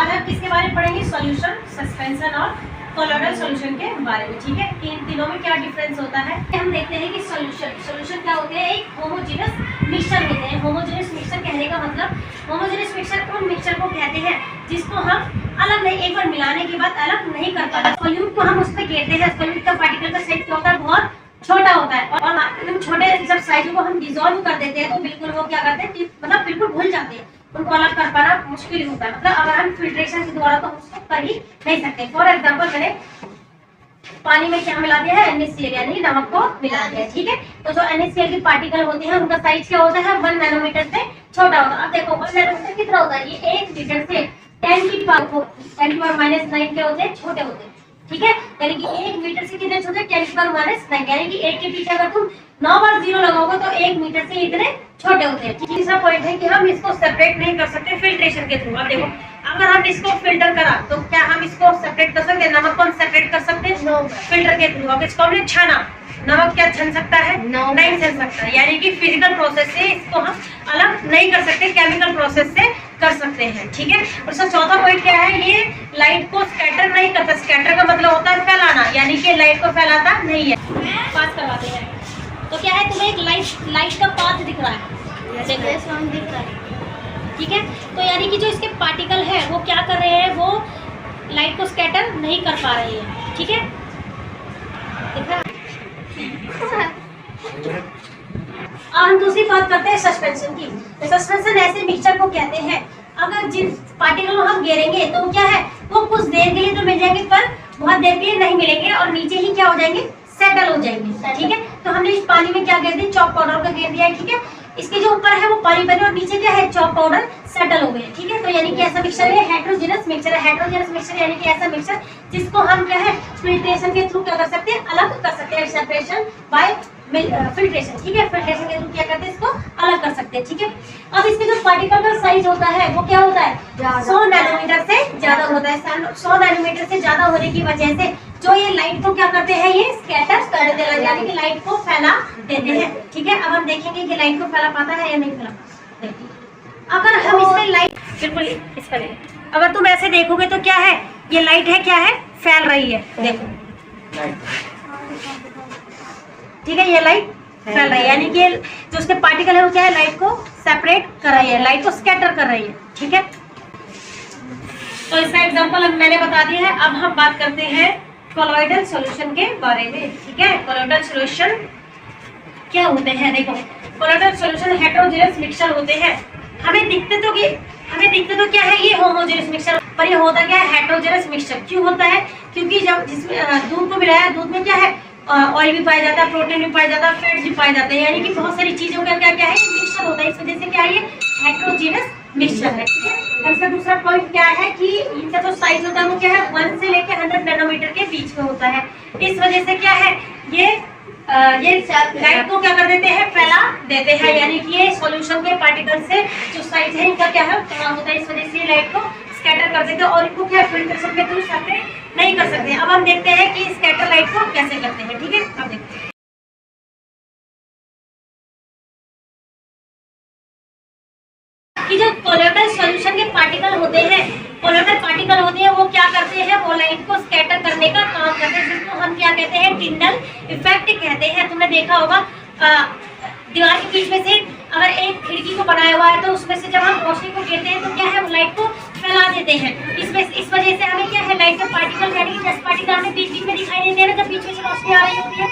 आज हम किसके बारे में पढ़ेंगे? सॉल्यूशन, सस्पेंशन और कोलोइडल सॉल्यूशन के बारे में। ठीक है, कि इन तीनों में क्या डिफरेंस होता है हम देखते हैं। कि सॉल्यूशन क्या होते हैं? एक होमोजेनस मिक्सचर होते हैं। होमोजेनस मिक्सचर कहने का मतलब, होमोजेनस मिक्सचर उन मिक्सचर को कहते हैं जिसको हम अलग नहीं, एक बार मिलाने के बाद अलग नहीं कर पाते। सॉल्यूट को हम उस पर कहते हैं, सॉल्यूट का पार्टिकल का साइज क्या होता है? बहुत छोटा होता है। और छोटे जब साइजों को हम डिसॉल्व कर देते हैं तो बिल्कुल वो क्या करते हैं, मतलब बिल्कुल भूल जाते हैं, उनको अलग कर पाना मुश्किल होता है। मतलब अगर हम फिल्ट्रेशन के द्वारा तो हम उसको कर ही नहीं सकते। फॉर एग्जाम्पल, मैंने पानी में क्या मिला दिया है? NaCl यानी नमक को मिला दिया। ठीक है, तो जो NaCl के पार्टिकल होते हैं उनका साइज क्या होता है? 1 नैनोमीटर से छोटा होता है। अब देखो 1 नैनोमीटर कितना होता है? ये 1 मीटर से 10 की पावर -9 के होते हैं, छोटे होते हैं। ठीक है, यानी कि 1 मीटर से कितने छोटे? 10 की पावर -9, यानी कि 8 के पीछे अगर तुम 9 बार 0 लगाओगे तो 1 मीटर से इतने छोटे होते हैं। तीसरा पॉइंट है कि हम इसको सेपरेट नहीं कर सकते फिल्ट्रेशन के थ्रू। अब देखो, अगर हम इसको फिल्टर करा तो क्या हम इसको सेपरेट कर सकते हैं? नमक को हम सेपरेट कर सकते हैं फिल्टर के थ्रू। अब इसको हमने छाना, नमक क्या छन सकता है? नहीं छन सकता। यानी कि फिजिकल प्रोसेस से इसको हम अलग नहीं कर सकते, केमिकल प्रोसेस से कर सकते हैं। ठीक है, और इसका चौथा पॉइंट क्या है? ये लाइट को स्कैटर नहीं करता। स्कैटर का मतलब होता है फैलाना, यानी कि लाइट को फैलाता नहीं है। पास करवाते हैं तो क्या है, तुम्हें एक लाइट का पाथ दिख रहा है, दिख रहा है। ठीक है, तो यानी कि जो इसके पार्टिकल है वो क्या कर रहे हैं? वो लाइट को स्कैटर नहीं कर पा रहे हैं। ठीक है, दिख रहा है। हम दूसरी बात करते हैं सस्पेंशन की। तो सस्पेंशन ऐसे मिक्सचर को कहते हैं अगर जिन पार्टिकल को हम घेरेंगे तो क्या है, वो कुछ देर के लिए तो मिल जाएंगे पर बहुत देर के लिए नहीं मिलेंगे और नीचे ही क्या हो जाएंगे? सेटल हो जाएंगे। ठीक है, तो हमने इस पानी में क्या घेर दिया? चॉक पाउडर का घेर दिया है। ठीक है, इसके जो ऊपर है वो पानी बने और नीचे क्या है? चॉक पाउडर सेटल हो गए। ठीक है, तो यानी कि ऐसा मिक्सचर है हेटेरोजेनस मिक्सचर है। हेटेरोजेनस मिक्सचर यानी कि ऐसा मिक्सचर जिसको हम क्या है फिल्ट्रेशन के थ्रू क्या कर सकते हैं? अलग कर सकते हैं। Separation by filtration. ठीक है, फिल्ट्रेशन के थ्रू क्या करते हैं? इसको अलग कर सकते हैं। ठीक है, अब इसके जो पार्टिकल का साइज होता है वो क्या होता है? 100 नैनोमीटर से ज्यादा होता है। 100 नैनोमीटर से ज्यादा होने की वजह से जो ये लाइट को क्या करते हैं? ये स्कैटर कर देते हैं, यानी कि लाइट को फैला देते हैं। ठीक है, अब हम देखेंगे कि लाइट को फैला पाता है या नहीं फैला पाता। देखिए, अगर हम इसमें लाइट बिल्कुल इस पर, अगर तुम ऐसे देखोगे तो क्या है? ये लाइट है, क्या है? फैल रही है। देखो, ठीक है, ये लाइट फैल रही है, यानी कि जो उसके पार्टिकल है वो क्या है? लाइट को सेपरेट कर रही है, लाइट को स्कैटर कर रही है। ठीक है, तो इसका एग्जांपल अब मैंने बता दिया है। अब हम बात करते हैं कोलोइडल सॉल्यूशन के बारे में। ठीक है, कोलोइडल सॉल्यूशन क्या होते हैं? देखो, कोलोइडल सॉल्यूशन हेटेरोजेनस मिक्सचर होते हैं। हमें दिखते तो क्या है? ये होमोजेनस मिक्सचर, पर ये होता क्या है? Heterogeneous mixture. क्यों होता है? क्योंकि जब जिसमें दूध को मिलाया, दूध में क्या है? ऑयल भी पाया जाता है, प्रोटीन भी पाया जाता है, फैट भी पाए जाते हैं, यानी कि बहुत सारी चीजों का क्या है? मिक्सचर होता है। इस वजह से क्या है? ये हेटेरोजेनस मिक्सचर है। ठीक है, इसका दूसरा पॉइंट क्या है कि इनका जो साइज होता है वो क्या है? 1 से लेकर 100 नैनोमीटर के बीच में होता है। इस वजह से क्या है? ये लाइट को क्या कर देते हैं? फैला देते हैं, यानी कि ये सॉल्यूशन के पार्टिकल से जो साइज है इनका क्या है? कम होता है। इस वजह से लाइट को स्कैटर कर देते हैं और इनको क्या फिल्ट्रेशन के थ्रू सेपरेट नहीं कर सकते। अब हम देखते हैं कि स्कैटर लाइट को कैसे करते हैं। ठीक है, अब देखते हैं कि जो कोलोइडल सॉल्यूशन के पार्टिकल होते हैं, वो क्या करते हैं? वो लाइट को स्कैटर करने का काम करते हैं, जिसको हम क्या कहते हैं? टिंडल इफेक्ट कहते हैं। तुमने देखा होगा दीवार के बीच में से अगर एक खिड़की को बनाया हुआ है तो उसमें से जब हम रोशनी को गिरते हैं तो क्या है? वो लाइट को फैला देते हैं। इस वजह से हमें क्या है? लाइट के पार्टिकल यानी कि 10 पार्टिकल हमें बीच में दिखाई देते हैं ना, जब बीच में से रोशनी आ रही होती है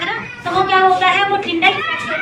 ना, तो वो क्या होता है? वो टिंडल इफेक्ट